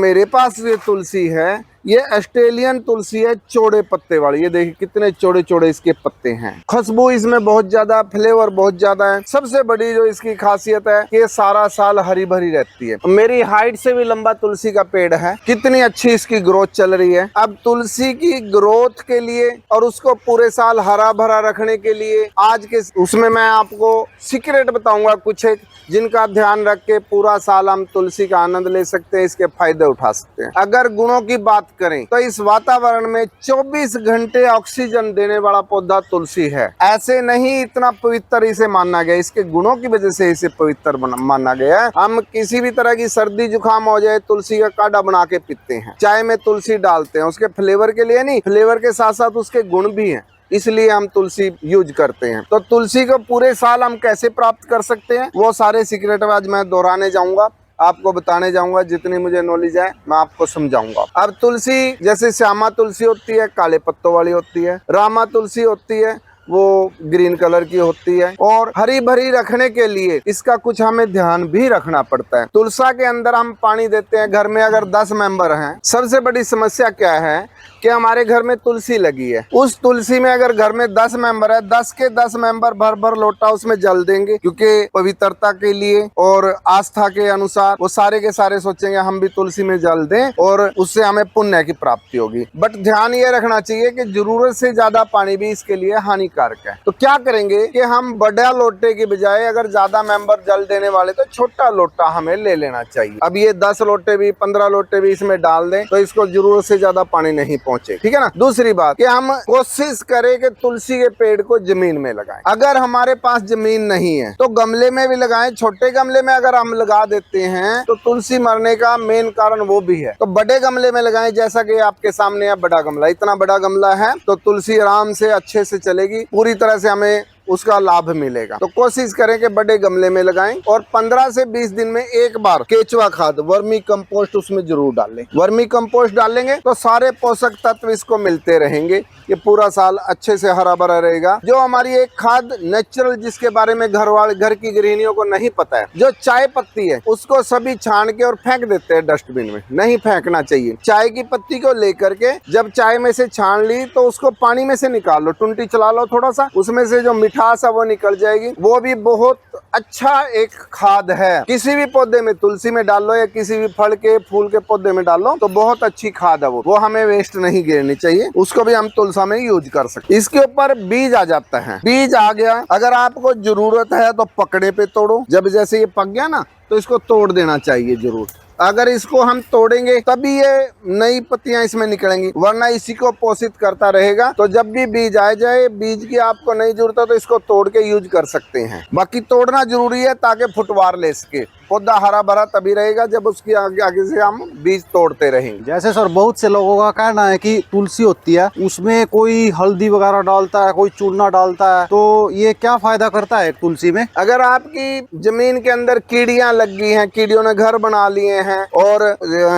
मेरे पास ये तुलसी है, ये ऑस्ट्रेलियन तुलसी है, चौड़े पत्ते वाली। ये देखिए कितने चौड़े चौड़े इसके पत्ते हैं। खुशबू इसमें बहुत ज्यादा, फ्लेवर बहुत ज्यादा है। सबसे बड़ी जो इसकी खासियत है कि ये सारा साल हरी भरी रहती है। मेरी हाइट से भी लंबा तुलसी का पेड़ है। कितनी अच्छी इसकी ग्रोथ चल रही है। अब तुलसी की ग्रोथ के लिए और उसको पूरे साल हरा भरा रखने के लिए आज के उसमें मैं आपको सीक्रेट बताऊंगा कुछ एक, जिनका ध्यान रख के पूरा साल हम तुलसी का आनंद ले सकते हैं, इसके फायदे उठा सकते हैं। अगर गुणों की बात करें तो इस वातावरण में 24 घंटे ऑक्सीजन देने वाला पौधा तुलसी है। ऐसे नहीं, इतना पवित्र इसे माना गया, इसके गुणों की वजह से इसे पवित्र माना गया है। हम किसी भी तरह की सर्दी जुकाम हो जाए तुलसी का काढ़ा बना के पीते हैं, चाय में तुलसी डालते हैं, उसके फ्लेवर के लिए नहीं, फ्लेवर के साथ साथ उसके गुण भी हैं, इसलिए हम तुलसी यूज करते हैं। तो तुलसी को पूरे साल हम कैसे प्राप्त कर सकते हैं, वो सारे सीक्रेट आज मैं दोहराने जाऊंगा, आपको बताने जाऊंगा। जितनी मुझे नॉलेज है मैं आपको समझाऊंगा। अब तुलसी जैसे श्यामा तुलसी होती है, काले पत्तों वाली होती है। रामा तुलसी होती है, वो ग्रीन कलर की होती है। और हरी भरी रखने के लिए इसका कुछ हमें ध्यान भी रखना पड़ता है। तुलसा के अंदर हम पानी देते हैं। घर में अगर 10 मेंबर हैं, सबसे बड़ी समस्या क्या है कि हमारे घर में तुलसी लगी है। उस तुलसी में अगर घर में 10 मेंबर है, 10 के 10 मेंबर भर भर लोटा उसमें जल देंगे, क्योंकि पवित्रता के लिए और आस्था के अनुसार वो सारे के सारे सोचेंगे हम भी तुलसी में जल दें और उससे हमें पुण्य की प्राप्ति होगी। बट ध्यान ये रखना चाहिए कि जरूरत से ज्यादा पानी भी इसके लिए हानिकारक है। तो क्या करेंगे कि हम बड़ा लोटे की बजाय अगर ज्यादा मेंबर जल देने वाले तो छोटा लोटा हमें ले लेना चाहिए। अब ये 10 लोटे भी 15 लोटे भी इसमें डाल दें तो इसको जरूरत से ज्यादा पानी नहीं पहुंचे, ठीक है ना। दूसरी बात कि हम कोशिश करें कि तुलसी के पेड़ को जमीन में लगाएं। अगर हमारे पास जमीन नहीं है तो गमले में भी लगाएं। छोटे गमले में अगर हम लगा देते हैं तो तुलसी मरने का मेन कारण वो भी है। तो बड़े गमले में लगाएं, जैसा कि आपके सामने है बड़ा गमला। इतना बड़ा गमला है तो तुलसी आराम से अच्छे से चलेगी, पूरी तरह से हमें उसका लाभ मिलेगा। तो कोशिश करें कि बड़े गमले में लगाएं और 15 से 20 दिन में एक बार केचुआ खाद, वर्मी कंपोस्ट उसमें जरूर डालें। वर्मी कंपोस्ट डालेंगे तो सारे पोषक तत्व इसको मिलते रहेंगे, ये पूरा साल अच्छे से हरा भरा रहेगा। जो हमारी एक खाद नेचुरल, जिसके बारे में घर की गृहिणियों को नहीं पता है, जो चाय पत्ती है उसको सभी छान के और फेंक देते हैं डस्टबिन में। नहीं फेंकना चाहिए। चाय की पत्ती को लेकर के जब चाय में से छान ली तो उसको पानी में से निकाल लो, टुंटी चला लो थोड़ा सा, उसमें से जो मिठास है वो निकल जाएगी। वो भी बहुत अच्छा एक खाद है। किसी भी पौधे में, तुलसी में डाल लो या किसी भी फल के फूल के पौधे में डाल लो तो बहुत अच्छी खाद है वो हमें वेस्ट नहीं गिरनी चाहिए। उसको भी हम तुलसा में यूज कर सकते। इसके ऊपर बीज आ जाता है। बीज आ गया, अगर आपको जरूरत है तो पकड़े पे तोड़ो। जब जैसे ये पक गया ना तो इसको तोड़ देना चाहिए जरूर। अगर इसको हम तोड़ेंगे तभी ये नई पत्तियां इसमें निकलेंगी, वरना इसी को पोषित करता रहेगा। तो जब भी बीज आ जाए, बीज की आपको नहीं जरूरत है तो इसको तोड़ के यूज कर सकते हैं। बाकी तोड़ना जरूरी है ताकि फुटवार ले सके। पौधा हरा भरा तभी रहेगा जब उसकी आगे से हम बीज तोड़ते रहेंगे। जैसे सर बहुत से लोगों का कहना है कि तुलसी होती है उसमें कोई हल्दी वगैरह डालता है, कोई चूना डालता है, तो ये क्या फायदा करता है तुलसी में? अगर आपकी जमीन के अंदर कीड़ियां लग गई हैं, कीड़ियों ने घर बना लिए हैं और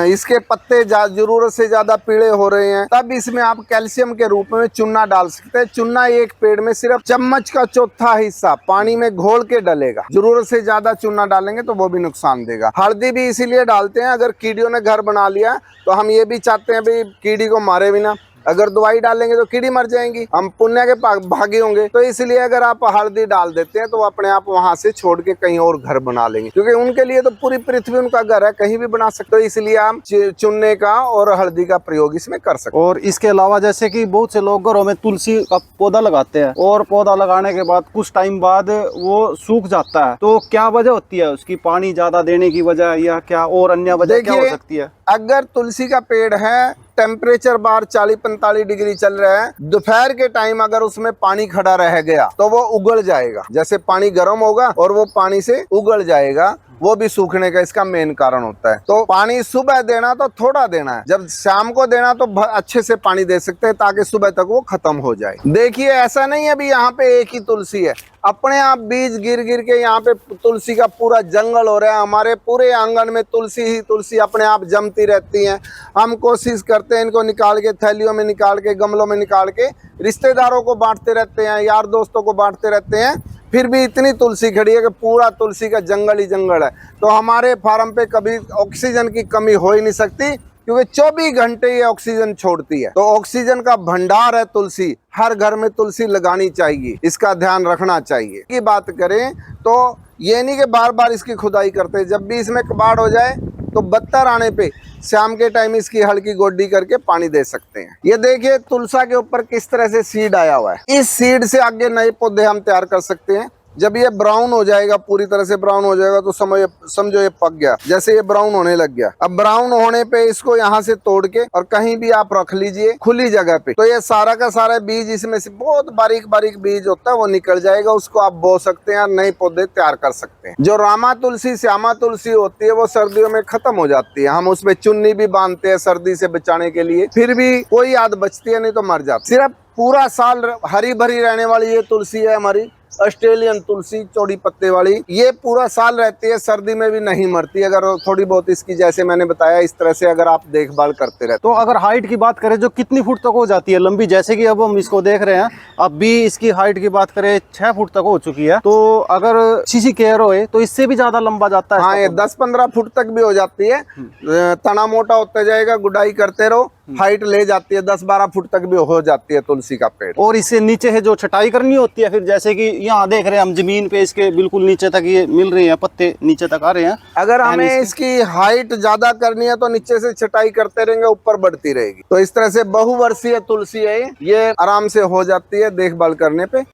इसके पत्ते जरूरत से ज्यादा पीले हो रहे हैं, तब इसमें आप कैल्शियम के रूप में चूना डाल सकते हैं। चूना एक पेड़ में सिर्फ चम्मच का चौथा हिस्सा पानी में घोल के डलेगा। जरूरत से ज्यादा चूना डालेंगे तो वो भी नुकसान देगा। हल्दी भी इसीलिए डालते हैं, अगर कीड़ियों ने घर बना लिया तो हम ये भी चाहते हैं भाई कीड़ी को मारे बिना। अगर दवाई डालेंगे तो कीड़ी मर जाएंगी, हम पुण्य के भागी होंगे। तो इसलिए अगर आप हल्दी डाल देते हैं तो वो अपने आप वहां से छोड़ के कहीं और घर बना लेंगे, क्योंकि उनके लिए तो पूरी पृथ्वी उनका घर है, कहीं भी बना सकते हो। इसलिए हम चुनने का और हल्दी का प्रयोग इसमें कर सकते। और इसके अलावा जैसे कि बहुत से लोग घरों में तुलसी का पौधा लगाते हैं और पौधा लगाने के बाद कुछ टाइम बाद वो सूख जाता है, तो क्या वजह होती है उसकी? पानी ज्यादा देने की वजह या क्या और अन्य वजह क्या हो सकती है? अगर तुलसी का पेड़ है, टेम्परेचर बाहर 40-45 डिग्री चल रहा है, दोपहर के टाइम अगर उसमें पानी खड़ा रह गया तो वो उगल जाएगा। जैसे पानी गर्म होगा और वो पानी से उगल जाएगा, वो भी सूखने का इसका मेन कारण होता है। तो पानी सुबह देना तो थोड़ा देना है, जब शाम को देना तो अच्छे से पानी दे सकते हैं ताकि सुबह तक वो खत्म हो जाए। देखिए ऐसा नहीं है अभी यहाँ पे एक ही तुलसी है, अपने आप बीज गिर गिर के यहाँ पे तुलसी का पूरा जंगल हो रहा है। हमारे पूरे आंगन में तुलसी ही तुलसी अपने आप जमती रहती हैं। हम कोशिश करते हैं इनको निकाल के थैलियों में निकाल के गमलों में निकाल के रिश्तेदारों को बांटते रहते हैं, यार दोस्तों को बांटते रहते हैं, फिर भी इतनी तुलसी खड़ी है कि पूरा तुलसी का जंगल ही जंगल है। तो हमारे फार्म पे कभी ऑक्सीजन की कमी हो ही नहीं सकती, क्योंकि 24 घंटे ये ऑक्सीजन छोड़ती है। तो ऑक्सीजन का भंडार है तुलसी। हर घर में तुलसी लगानी चाहिए, इसका ध्यान रखना चाहिए। की बात करें तो ये नहीं कि बार बार इसकी खुदाई करते, जब भी इसमें कबाड़ हो जाए तो बत्तर आने पे शाम के टाइम इसकी हल्की गोड्डी करके पानी दे सकते हैं। ये देखिए तुलसा के ऊपर किस तरह से सीड आया हुआ है। इस सीड से आगे नए पौधे हम तैयार कर सकते हैं। जब ये ब्राउन हो जाएगा, पूरी तरह से ब्राउन हो जाएगा, तो समझो ये पक गया। जैसे ये ब्राउन होने लग गया, अब ब्राउन होने पे इसको यहाँ से तोड़ के और कहीं भी आप रख लीजिए खुली जगह पे, तो ये सारा का सारा बीज, इसमें से बहुत बारीक बारीक बीज होता है, वो निकल जाएगा। उसको आप बो सकते हैं और नए पौधे तैयार कर सकते हैं। जो रामा तुलसी, श्यामा तुलसी होती है, वो सर्दियों में खत्म हो जाती है। हम उसमें चुन्नी भी बांधते हैं सर्दी से बचाने के लिए, फिर भी कोई याद बचती है, नहीं तो मर जाती। सिर्फ पूरा साल हरी भरी रहने वाली ये तुलसी है हमारी ऑस्ट्रेलियन तुलसी, चौड़ी पत्ते वाली। ये पूरा साल रहती है, सर्दी में भी नहीं मरती, अगर थोड़ी बहुत इसकी, जैसे मैंने बताया, इस तरह से अगर आप देखभाल करते रहते। तो अगर हाइट की बात करें, जो कितनी फुट तक हो जाती है लंबी, जैसे कि अब हम इसको देख रहे हैं, अब भी इसकी हाइट की बात करें 6 फुट तक हो चुकी है। तो अगर अच्छी केयर हो तो इससे भी ज्यादा लंबा जाता है। हाँ, ये 10-15 फुट तक भी हो जाती है। तना मोटा होता जाएगा, गुडाई करते रहो, हाइट ले जाती है, 10-12 फुट तक भी हो जाती है तुलसी का पेड़। और इससे नीचे है जो छटाई करनी होती है, फिर जैसे कि यहाँ देख रहे हैं हम जमीन पे इसके बिल्कुल नीचे तक ये मिल रहे हैं, पत्ते नीचे तक आ रहे हैं। अगर हमें इसकी हाइट ज्यादा करनी है तो नीचे से छटाई करते रहेंगे, ऊपर बढ़ती रहेगी। तो इस तरह से बहुवर्षीय तुलसी है, ये आराम से हो जाती है देखभाल करने पे।